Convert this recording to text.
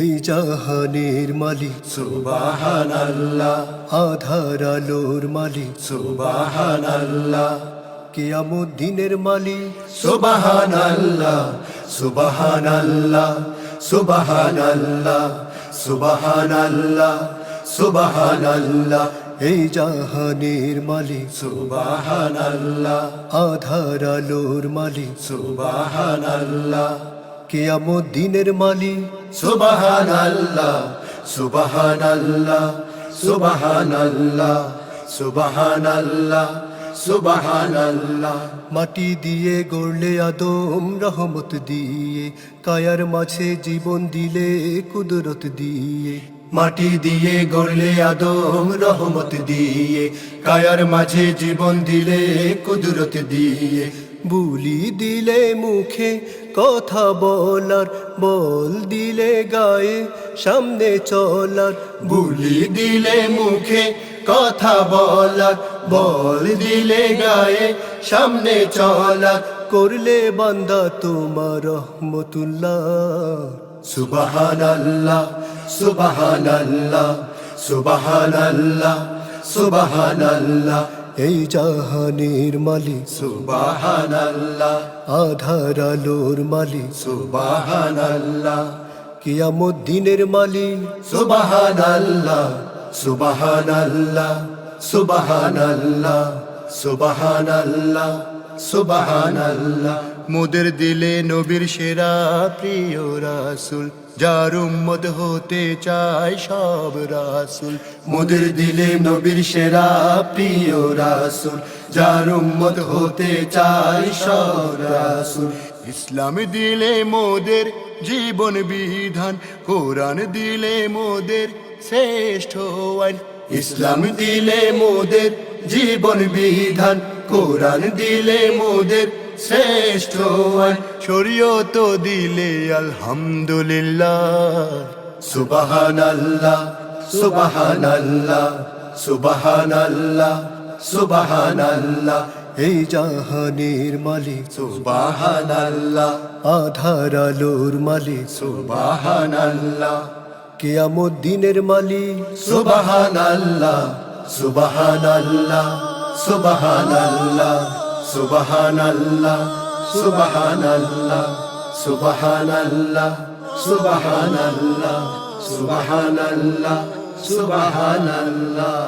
এই জাহানের মালিক সুবহানাল্লাহ, আধার আলোর মালিক সুবহানাল্লাহ, কিয়ামত দিনের মালিক সুবহানাল্লাহ, সুবহানাল্লাহ, সুবহানাল্লাহ, সুবহানাল্লাহ, সুবহানাল্লাহ, এই জাহানের মালিক সুবহানাল্লাহ, আধার আলোর মালিক সুবহানাল্লাহ, কিয়ামত দিনের মালিক সুবহানাল্লাহ, সুবহানাল্লাহ, সুবহানাল্লাহ, সুবহানাল্লাহ, সুবহানাল্লাহ। মাটি দিয়ে গড়লে আদম রহমত দিয়ে, কায়ার মাঝে জীবন দিলে কুদরত দিয়ে। মাটি দিয়ে গড়লে আদম রহমত দিয়ে, কায়ার মাঝে জীবন দিলে কুদরত দিয়ে। বুলি দিলে মুখে কথা বলার, বল দিলে গায়ে সামনে চলার। বুলি দিলে মুখে কথা বলার, বল দিলে গায়ে সামনে চলার। করলে বান্দা তোমার রহমতুল্লাহ। সুবহানাল্লাহ, সুবহানাল্লাহ, সুবহানাল্লাহ, সুবহানাল্লাহ, এই জাহানের মালিক সুবহানাল্লাহ, আধার আলোর মালিক সুবহানাল্লাহ, কিয়ামত দিনের মালিক সুবহানাল্লাহ, সুবহানাল্লাহ, সুবহানাল্লাহ, সুবহানাল্লাহ, সুবহানাল্লাহ। মোদের দিলে নবীর সেরা প্রিয় রাসূল, যার উম্মত হতে চায় সব রাসূল। মোদের দিলে নবীর সেরা প্রিয় রাসূল, যার উম্মত হতে চায় সব রাসূল। ইসলাম দিলে মোদের জীবন বিধান, কোরআন দিলে মোদের শ্রেষ্ঠ আইন। ইসলাম দিলে মোদের জীবন বিধান, কোরআন দিলে মোদের শ্রেষ্ঠ আইন। শরীয়ত দিলে আলহামদুলিল্লাহ। সুবহানাল্লাহ, সুবহানাল্লাহ, সুবহানাল্লাহ, সুবহানাল্লাহ, এই জাহানের মালিক সুবহানাল্লাহ, আধার আলোর মালিক সুবহানাল্লাহ, কিয়ামত দিনের মালিক সুবহানাল্লাহ, সুবহানাল্লাহ, সুবহানাল্লাহ, সুবহানাল্লাহ, সুবহানাল্লাহ, সুবহানাল্লাহ, সুবহানাল্লাহ, সুবহানাল্লাহ, সুবহানাল্লাহ।